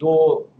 2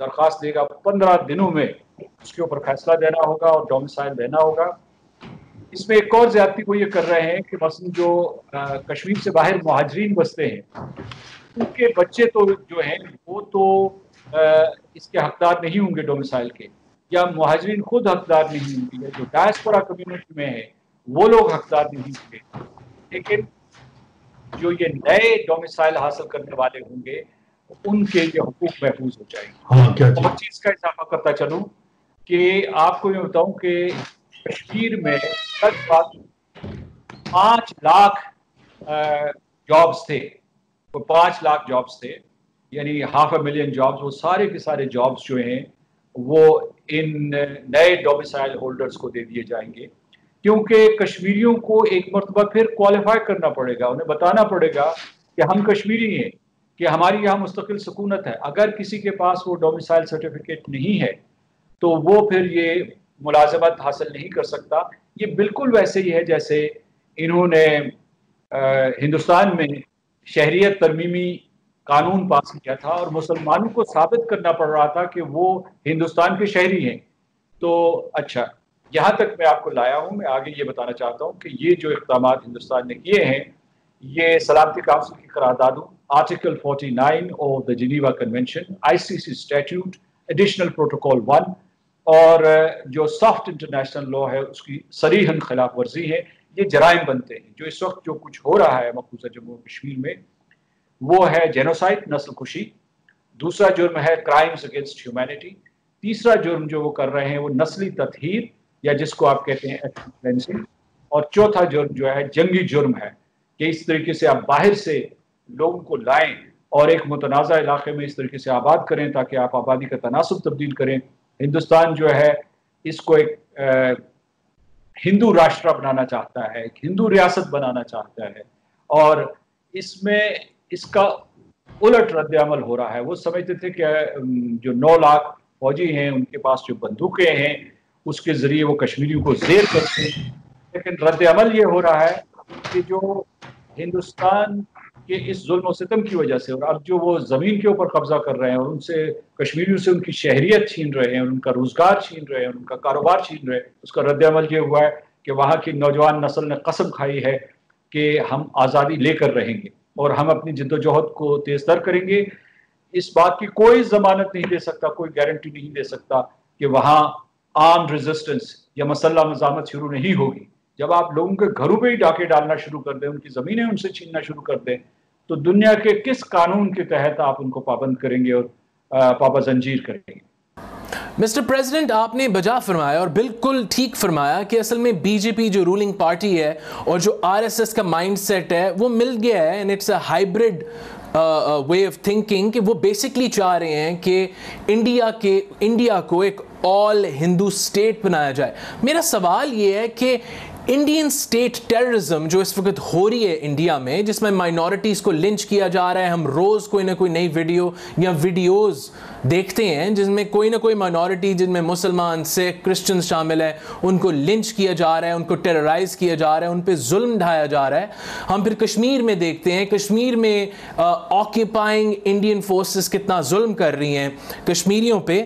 درخواست دے گا 15 دنوں میں اس کے اوپر فیصلہ دینا ہوگا اور ڈومیسائل دینا ہوگا۔ اس میں ایک اور زیادتی وہ یہ کر رہے ہیں کہ مثلا جو کشمیر سے باہر مہاجرین بستے ہیں ان کے بچے تو جو ہیں وہ تو اس کے حقدار نہیں ہوں گے ڈومیسائل کے، یا مہاجرین خود حقدار نہیں ہوں گے، جو ڈائسپورا کمیونٹی میں ہے وہ لوگ حقدار نہیں ہوں گے، لیکن جو یہ نئے ڈومیسائل حاصل کرنے والے ہوں گے ان کے یہ حقوق محفوظ ہو جائیں گے۔ اور چیز کا اضافہ کرتا چلوں کہ آپ کو یہ بتاؤں کہ کشمیر میں لگ بھگ 5 لاکھ جابز تھے، 5 لاکھ جابز تھے، یعنی 500,000 جابز، وہ سارے کے سارے جابز جو ہیں وہ ان نئے ڈومیسائل ہولڈرز کو دے دیے جائیں گے، کیونکہ کشمیریوں کو ایک مرتبہ پھر کوالیفائی کرنا پڑے گا، انہیں بتانا پڑے گا کہ ہم کشمیری ہیں، کہ ہماری یہاں مستقل سکونت ہے۔ اگر کسی کے پاس وہ ڈومیسائل سرٹیفکیٹ نہیں ہے تو وہ پھر یہ ملازمت حاصل نہیں کر سکتا۔ یہ بالکل ویسے ہی ہے جیسے انہوں نے ہندوستان میں شہریت ترمیمی قانون پاس کیا تھا اور مسلمانوں کو ثابت کرنا پڑ رہا تھا کہ وہ ہندوستان کے شہری ہیں۔ تو اچھا، یہاں تک میں آپ کو لایا ہوں، میں آگے یہ بتانا چاہتا ہوں کہ یہ جو اقدامات ہندوستان نے کیے ہیں یہ سلامتی کونسل کی قراردادوں، article 49 of the Geneva convention, ICC statute, additional protocol 1 اور جو سافٹ انٹرنیشنل لا ہے اس کی صریحاً خلاف ورزی ہے، یہ جرائم بنتے ہیں۔ جو اس وقت جو کچھ ہو رہا ہے مقبوضہ جموں کشمیر میں وہ ہے جینوسائڈ، نسل کشی، دوسرا جرم ہے کرائمز اگینسٹ ہیومینٹی، تیسرا جرم جو وہ کر رہے ہیں وہ نسلی تطہیر یا جس کو آپ کہتے ہیں ایتھنک کلینزنگ، اور چوتھا جرم جو ہے جنگی جرم ہے کہ اس طریقے سے آپ باہر سے لوگوں کو لائیں اور ایک متنازع علاقے میں اس طریقے سے آباد کریں تاکہ آپ آبادی کا تناسب تبدیل کریں۔ ہندوستان جو ہے اس کو ایک ہندو راشٹرا بنانا چاہتا ہے، ایک ہندو ریاست بنانا چاہتا ہے، اور اس میں اس کا الٹ رد عمل ہو رہا ہے۔ وہ سمجھتے تھے کہ جو 9 لاکھ فوجی ہیں ان کے پاس جو بندوقیں ہیں اس کے ذریعے وہ کشمیریوں کو زیر کرتے ہیں، لیکن رد عمل یہ ہو رہا ہے کہ جو ہندوستان کے اس ظلم و ستم کی وجہ سے، اور اب جو وہ زمین کے اوپر قبضہ کر رہے ہیں اور ان سے کشمیریوں سے ان کی شہریت چھین رہے ہیں، ان کا روزگار چھین رہے ہیں، ان کا کاروبار چھین رہے ہیں، اس کا رد عمل یہ ہوا ہے کہ وہاں کی نوجوان نسل نے قسم کھائی ہے کہ ہم آزادی لے کر رہیں گے اور ہم اپنی جد و جہد کو تیز تر کریں گے۔ اس بات کی کوئی ضمانت نہیں دے سکتا، کوئی گارنٹی نہیں دے سکتا کہ وہاں آرمڈ ریزسٹنس یا مسلح مزاحمت شروع نہیں ہوگی۔ جب آپ لوگوں کے گھروں پہ ہی ڈاکے ڈالنا شروع کر دیں، ان کی زمینیں ان سے چھیننا شروع کر دیں، تو دنیا کے کس قانون کے تحت آپ ان کو پابند کریں گے اور پابا زنجیر کریں گے؟ مسٹر پریزیڈنٹ، آپ نے بجا فرمایا اور بالکل ٹھیک فرمایا کہ اصل میں بی جے پی جو رولنگ پارٹی ہے اور جو RSS کا مائنڈ سیٹ ہے وہ مل گیا ہے، and it's a hybrid way of thinking, کہ وہ بیسکلی چاہ رہے ہیں کہ انڈیا کو ایک آل ہندو اسٹیٹ بنایا جائے۔ میرا سوال یہ ہے کہ انڈین اسٹیٹ ٹیررزم جو اس وقت ہو رہی ہے انڈیا میں، جس میں مائنورٹیز کو لنچ کیا جا رہا ہے، ہم روز کوئی نہ کوئی نئی ویڈیو یا ویڈیوز دیکھتے ہیں جس میں کوئی نہ کوئی مائنورٹی، جن میں مسلمان، سکھ، کرسچن شامل ہیں، ان کو لنچ کیا جا رہا ہے، ان کو ٹیررائز کیا جا رہا ہے، ان پہ ظلم ڈھایا جا رہا ہے۔ ہم پھر کشمیر میں دیکھتے ہیں، کشمیر میں آکیپائنگ انڈین فورسز کتنا ظلم کر رہی ہیں کشمیریوں پہ۔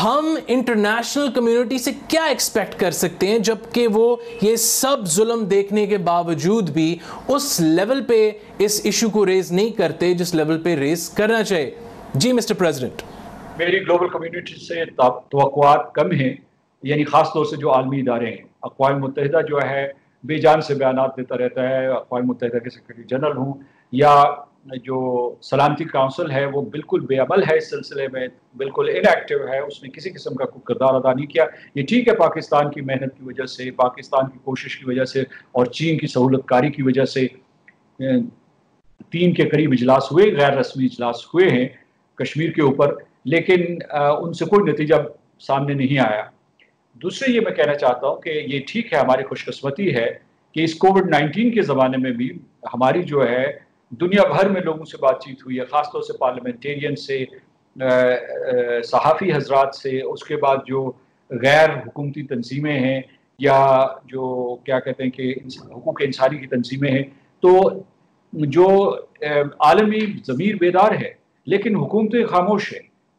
ہم انٹرنیشنل کمیونٹی سے کیا ایکسپیکٹ کر سکتے ہیں جبکہ وہ یہ سب ظلم دیکھنے کے باوجود بھی اس لیول پہ اس ایشو کو ریز نہیں کرتے جس لیول پہ ریز کرنا چاہیے؟ جی مسٹر پریزیڈنٹ۔ میری گلوبل کمیونٹی سے توقعات کم ہیں، یعنی خاص طور سے جو عالمی ادارے ہیں۔ اقوام متحدہ جو ہے بے جان سے بیانات دیتا رہتا ہے، اقوام متحدہ کے سیکرٹری جنرل ہوں یا جو سلامتی کونسل ہے وہ بالکل بے عمل ہے، اس سلسلے میں بالکل ان ایکٹیو ہے، اس نے کسی قسم کا کوئی کردار ادا نہیں کیا۔ یہ ٹھیک ہے پاکستان کی محنت کی وجہ سے، پاکستان کی کوشش کی وجہ سے اور چین کی سہولت کاری کی وجہ سے 3 کے قریب اجلاس ہوئے، غیر رسمی اجلاس ہوئے ہیں کشمیر کے اوپر، لیکن ان سے کوئی نتیجہ سامنے نہیں آیا۔ دوسرے یہ میں کہنا چاہتا ہوں کہ یہ ٹھیک ہے، ہماری خوش قسمتی ہے کہ اس کووڈ-19 کے زمانے میں بھی ہماری جو ہے دنیا بھر میں لوگوں سے بات چیت ہوئی ہے، خاص طور سے پارلیمنٹیرین سے، صحافی حضرات سے، اس کے بعد جو غیر حکومتی تنظیمیں ہیں یا جو کیا کہتے ہیں کہ حقوق انسانی کی تنظیمیں ہیں، تو جو عالمی ضمیر بیدار ہے لیکن حکومتیں خاموش ہیں۔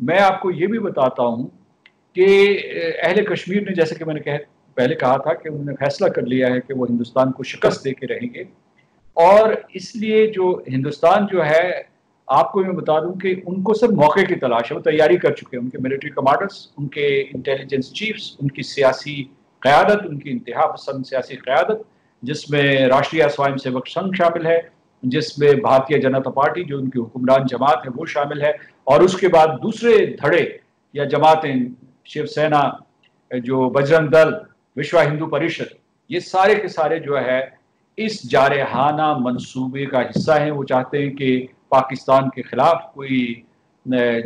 میں آپ کو یہ بھی بتاتا ہوں کہ اہل کشمیر نے، جیسے کہ میں نے پہلے کہا تھا کہ انہوں نے فیصلہ کر لیا ہے کہ وہ ہندوستان کو شکست دے کے رہیں گے، اور اس لیے جو ہندوستان جو ہے، آپ کو میں بتا دوں کہ ان کو صرف موقع کی تلاش ہے، وہ تیاری کر چکے ہیں، ان کے ملٹری کمانڈرز، ان کے انٹیلیجنس چیفز، ان کی سیاسی قیادت، ان کی انتہا پسند سیاسی قیادت، جس میں راشٹریہ سوائم سیوک سنگھ شامل ہے، جس میں بھارتیہ جنتا پارٹی جو ان کی حکمران جماعت ہے وہ شامل ہے، اور اس کے بعد دوسرے دھڑے یا جماعتیں، شیو سینا، جو بجرنگ دل، وشوا ہندو پریشد، یہ سارے کے سارے جو ہے اس جارحانہ منصوبے کا حصہ ہیں۔ وہ چاہتے ہیں کہ پاکستان کے خلاف کوئی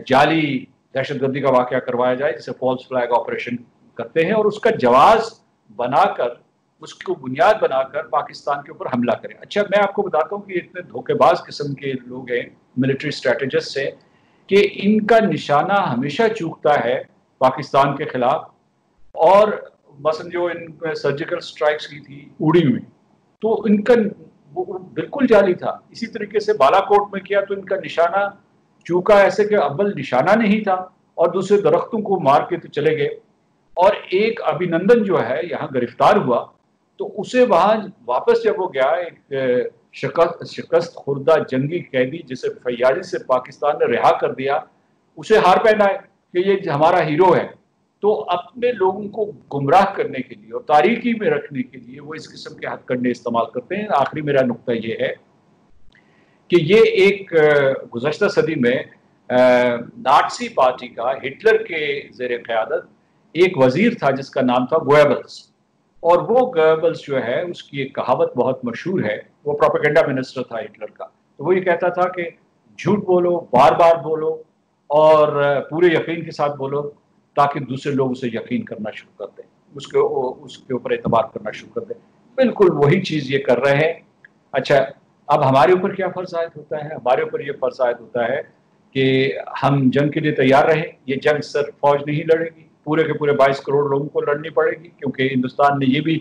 جعلی دہشت گردی کا واقعہ کروایا جائے، جسے فالس فلیگ آپریشن کرتے ہیں، اور اس کا جواز بنا کر، اس کو بنیاد بنا کر پاکستان کے اوپر حملہ کریں۔ اچھا، میں آپ کو بتاتا ہوں کہ اتنے دھوکے باز قسم کے لوگ ہیں، ملٹری اسٹریٹجسٹ ہیں، کہ ان کا نشانہ ہمیشہ چوکتا ہے پاکستان کے خلاف، اور مثلا جو ان سرجیکل سٹرائکس کی تھی اڑی ہوئی، تو ان کا وہ بالکل جعلی تھا۔ اسی طریقے سے بالا کوٹ میں کیا تو ان کا نشانہ چوکا ایسے کہ اول نشانہ نہیں تھا، اور دوسرے درختوں کو مار کے تو چلے گئے۔ اور ایک ابھینندن جو ہے یہاں گرفتار ہوا، تو اسے وہاں واپس جب وہ گیا، ایک شکست خوردہ جنگی قیدی جسے فیاضی سے پاکستان نے رہا کر دیا، اسے ہار پہنائے کہ یہ ہمارا ہیرو ہے۔ تو اپنے لوگوں کو گمراہ کرنے کے لیے اور تاریکی میں رکھنے کے لیے وہ اس قسم کے ہتھ کنڈے استعمال کرتے ہیں۔ آخری میرا نقطہ یہ ہے کہ یہ ایک گزشتہ صدی میں نازی پارٹی کا، ہٹلر کے زیر قیادت ایک وزیر تھا جس کا نام تھا گویبلز، اور وہ گویبلز جو ہے اس کی ایک کہاوت بہت مشہور ہے، وہ پروپیگنڈا منسٹر تھا ہٹلر کا، تو وہ یہ کہتا تھا کہ جھوٹ بولو، بار بار بولو، اور پورے یقین کے ساتھ بولو، تاکہ دوسرے لوگ اسے یقین کرنا شروع کر دیں، اس کے اوپر اعتبار کرنا شروع کر دیں۔ بالکل وہی چیز یہ کر رہے ہیں۔ اچھا، اب ہمارے اوپر کیا فرض عائد ہوتا ہے؟ ہمارے اوپر یہ فرض عائد ہوتا ہے کہ ہم جنگ کے لیے تیار رہیں۔ یہ جنگ صرف فوج نہیں لڑے گی، پورے کے پورے 22 کروڑ لوگوں کو لڑنی پڑے گی، کیونکہ ہندوستان نے یہ بھی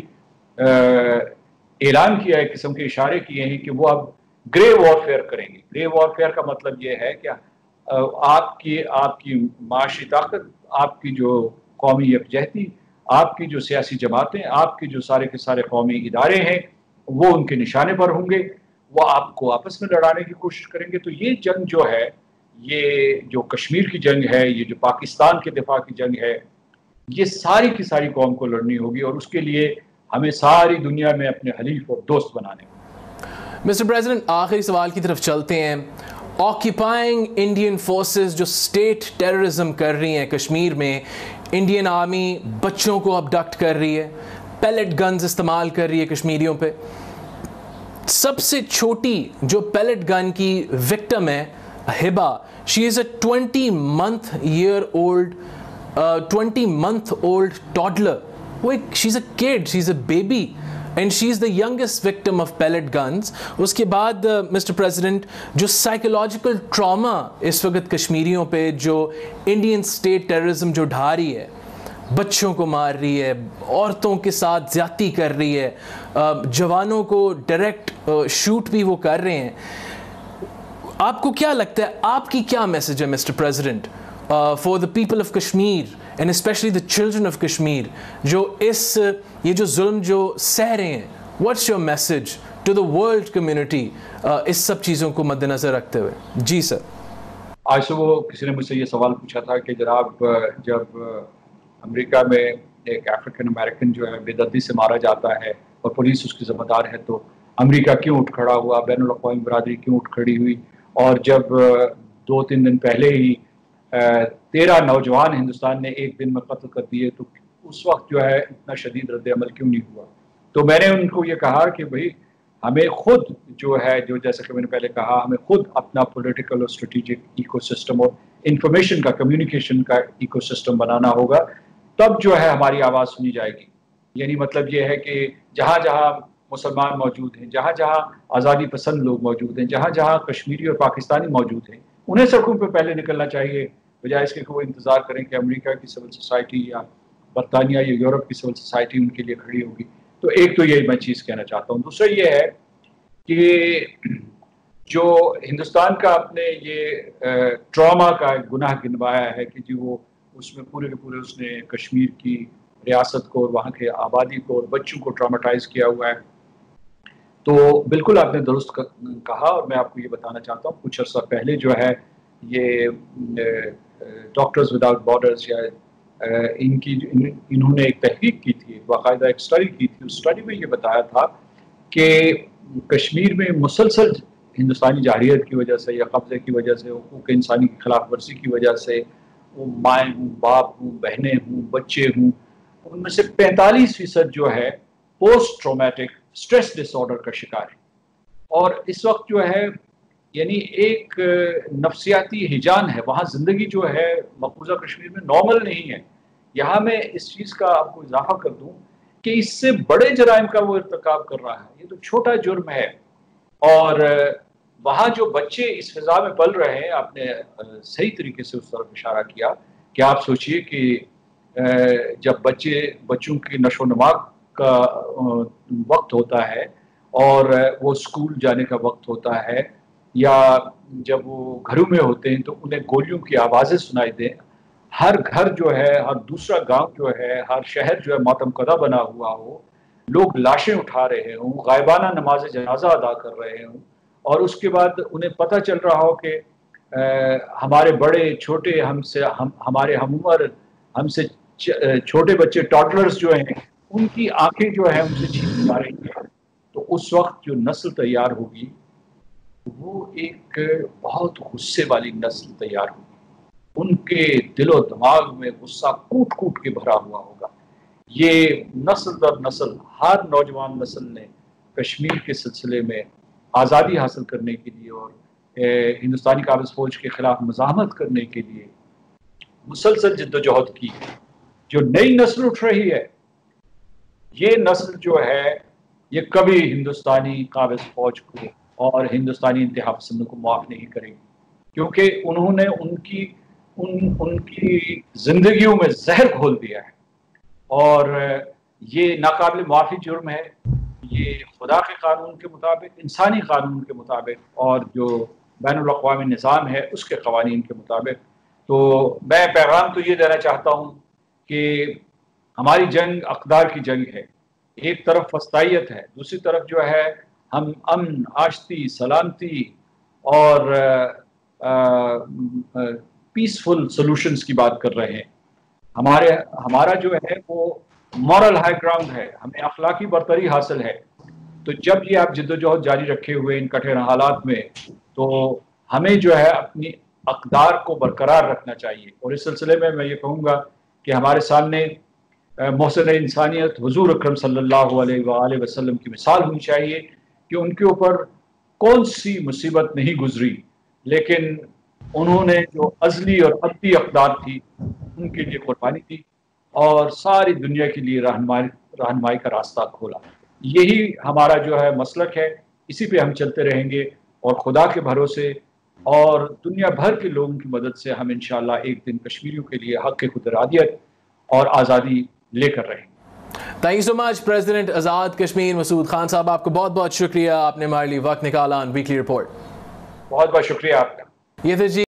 اعلان کیا ہے، قسم کے اشارے کیے ہیں کہ وہ اب گرے وار فیئر کریں گے۔ گرے وار فیئر کا مطلب یہ ہے کہ آپ کی معاشی طاقت، آپ کی جو قومی یکجہتی، آپ کی جو سیاسی جماعتیں، آپ کے جو سارے کے سارے قومی ادارے ہیں، وہ ان کے نشانے پر ہوں گے، وہ آپ کو آپس میں لڑانے کی کوشش کریں گے۔ تو یہ جنگ جو ہے، یہ جو کشمیر کی جنگ ہے، یہ جو پاکستان کے دفاع کی جنگ ہے، یہ ساری کی ساری قوم کو لڑنی ہوگی، اور اس کے لیے ہمیں ساری دنیا میں اپنے حلیف اور دوست بنانے ہوں۔ مسٹر پریزیڈنٹ، آخری سوال کی طرف چلتے ہیں۔ آکیپائنگ انڈین فورسز جو اسٹیٹ ٹیررزم کر رہی ہیں کشمیر میں، انڈین آرمی بچوں کو ابڈکٹ کر رہی ہے، پیلٹ گنز استعمال کر رہی ہے کشمیریوں پہ۔ سب سے چھوٹی جو پیلٹ گن کی وکٹم ہے ہبا، شی از اے 20 month old toddler. She's a kid, she's a baby, and she's the youngest victim of pellet guns. اس کے بعد مسٹر پریزیڈنٹ، جو سائیکولوجیکل ٹراما اس وقت کشمیریوں پہ جو انڈین اسٹیٹ ٹیررزم جو ڈھا رہی ہے، بچوں کو مار رہی ہے، عورتوں کے ساتھ زیادتی کر رہی ہے، جوانوں کو ڈائریکٹ شوٹ بھی وہ کر رہے ہیں، آپ کو کیا لگتا ہے، آپ کی کیا میسج ہے mister president for the people of Kashmir and especially the children of Kashmir, جو یہ جو ظلم جو سہ رہے ہیں؟ What's your message to the world community اس سب چیزوں کو مد نظر رکھتے ہوئے؟ جی سر۔ آج صبح کسی نے مجھ سے یہ سوال پوچھا تھا کہ جناب، جب امریکہ میں ایک افریقن امریکن جو ہے بے دردی سے مارا جاتا ہے اور پولیس اس کی ذمہ دار ہے، تو امریکہ کیوں اٹھ کھڑا ہوا، بین الاقوامی برادری کیوں اٹھ کھڑی ہوئی؟ اور جب 2-3 دن پہلے ہی 13 نوجوان ہندوستان نے ایک دن میں قتل کر دیے، تو اس وقت جو ہے اتنا شدید رد عمل کیوں نہیں ہوا؟ تو میں نے ان کو یہ کہا کہ بھائی ہمیں خود جو ہے، جو جیسا کہ میں نے پہلے کہا، ہمیں خود اپنا پولیٹیکل اور اسٹریٹجک ایکو سسٹم اور انفارمیشن کا، کمیونیکیشن کا ایکو سسٹم بنانا ہوگا، تب جو ہے ہماری آواز سنی جائے گی۔ یعنی مطلب یہ ہے کہ جہاں جہاں مسلمان موجود ہیں، جہاں جہاں آزادی پسند لوگ موجود ہیں، جہاں جہاں کشمیری اور پاکستانی موجود ہیں، انہیں سڑکوں پہ پہلے نکلنا چاہیے، بجائے اس کے کہ وہ انتظار کریں کہ امریکہ کی سول سوسائٹی یا برطانیہ یا یورپ کی سول سوسائٹی ان کے لیے کھڑی ہوگی۔ تو ایک تو یہ میں چیز کہنا چاہتا ہوں۔ دوسرا یہ ہے کہ جو ہندوستان کا اپنے یہ ٹراما کا گناہ گنوایا ہے کہ جی وہ اس میں پورے کے پورے اس نے کشمیر کی ریاست کو اور وہاں کے آبادی کو اور بچوں کو ٹراماٹائز کیا ہوا ہے. تو بالکل آپ نے درست کہا، اور میں آپ کو یہ بتانا چاہتا ہوں کچھ عرصہ پہلے جو ہے یہ ڈاکٹرز وداؤٹ بارڈرز یا انہوں نے ایک تحقیق کی تھی، باقاعدہ ایک اسٹڈی کی تھی. اس اسٹڈی میں یہ بتایا تھا کہ کشمیر میں مسلسل ہندوستانی جارحیت کی وجہ سے یا قبضے کی وجہ سے، حقوق انسانی کی خلاف ورزی کی وجہ سے، وہ مائیں ہوں، باپ ہوں، بہنیں ہوں، بچے ہوں، ان میں سے 45% جو ہے post traumatic stress dis order کا شکار ہے. اور اس وقت جو ہے یعنی ایک نفسیاتی ہیجان ہے وہاں. زندگی جو ہے مقبوضہ کشمیر میں نارمل نہیں ہے. یہاں میں اس چیز کا آپ کو اضافہ کر دوں کہ اس سے بڑے جرائم کا وہ ارتکاب کر رہا ہے. یہ تو چھوٹا جرم ہے. اور وہاں جو بچے اس فضا میں پل رہے ہیں، آپ نے صحیح طریقے سے اس طرف اشارہ کیا کہ آپ سوچئے کہ جب بچوں کی نشو و نما کا وقت ہوتا ہے اور وہ اسکول جانے کا وقت ہوتا ہے، یا جب وہ گھروں میں ہوتے ہیں تو انہیں گولیوں کی آوازیں سنائی دیں. ہر گھر جو ہے، ہر دوسرا گاؤں جو ہے، ہر شہر جو ہے ماتم کدہ بنا ہوا ہو، لوگ لاشیں اٹھا رہے ہوں، غائبانہ نماز جنازہ ادا کر رہے ہوں، اور اس کے بعد انہیں پتہ چل رہا ہو کہ ہمارے بڑے چھوٹے ہمارے ہم عمر ہم سے چھوٹے بچے ٹاڈلرز جو ہیں ان کی آنکھیں جو ہیں ان سے چھینی جا رہی ہیں. تو اس وقت جو نسل تیار ہوگی وہ ایک بہت غصے والی نسل تیار ہوگی. ان کے دل و دماغ میں غصہ کوٹ کوٹ کے بھرا ہوا ہوگا. یہ نسل در نسل ہر نوجوان نسل نے کشمیر کے سلسلے میں آزادی حاصل کرنے کے لیے اور ہندوستانی قابض فوج کے خلاف مزاحمت کرنے کے لیے مسلسل جد و جہد کی. جو نئی نسل اٹھ رہی ہے، یہ نسل جو ہے یہ کبھی ہندوستانی قابض فوج کو اور ہندوستانی انتہا پسندوں کو معاف نہیں کرے گی، کیونکہ انہوں نے ان کی زندگیوں میں زہر گھول دیا ہے. اور یہ ناقابل معافی جرم ہے. یہ خدا کے قانون کے مطابق، انسانی قانون کے مطابق اور جو بین الاقوامی نظام ہے اس کے قوانین کے مطابق. تو میں پیغام تو یہ دینا چاہتا ہوں کہ ہماری جنگ اقدار کی جنگ ہے. ایک طرف فسطائیت ہے، دوسری طرف جو ہے ہم امن، آشتی، سلامتی اور پیسفل سولوشنز کی بات کر رہے ہیں. ہمارا جو ہے وہ مورل ہائی گراؤنڈ ہے، ہمیں اخلاقی برتری حاصل ہے. تو جب یہ آپ جد و جہد جاری رکھے ہوئے ان کٹھن حالات میں، تو ہمیں جو ہے اپنی اقدار کو برقرار رکھنا چاہیے. اور اس سلسلے میں یہ کہوں گا کہ ہمارے سامنے محسن انسانیت حضور اکرم صلی اللہ علیہ وآلہ وسلم کی مثال ہونی چاہیے کہ ان کے اوپر کون سی مصیبت نہیں گزری، لیکن انہوں نے جو ازلی اور ابدی اقدار تھی ان کے لیے قربانی دی اور ساری دنیا کے لیے رہنمائی کا راستہ کھولا. یہی ہمارا جو ہے مسلک ہے، اسی پہ ہم چلتے رہیں گے، اور خدا کے بھروسے اور دنیا بھر کے لوگوں کی مدد سے ہم انشاءاللہ ایک دن کشمیریوں کے لیے حق خود ارادیت اور آزادی لے کر رہیں گے. Thank you so much president Azad Kashmir Masood Khan صاحب. آپ کو بہت بہت شکریہ، آپ نے ہمارے لیے وقت نکالا آن ویکلی رپورٹ. بہت بہت شکریہ آپ کا. یہ تھے جی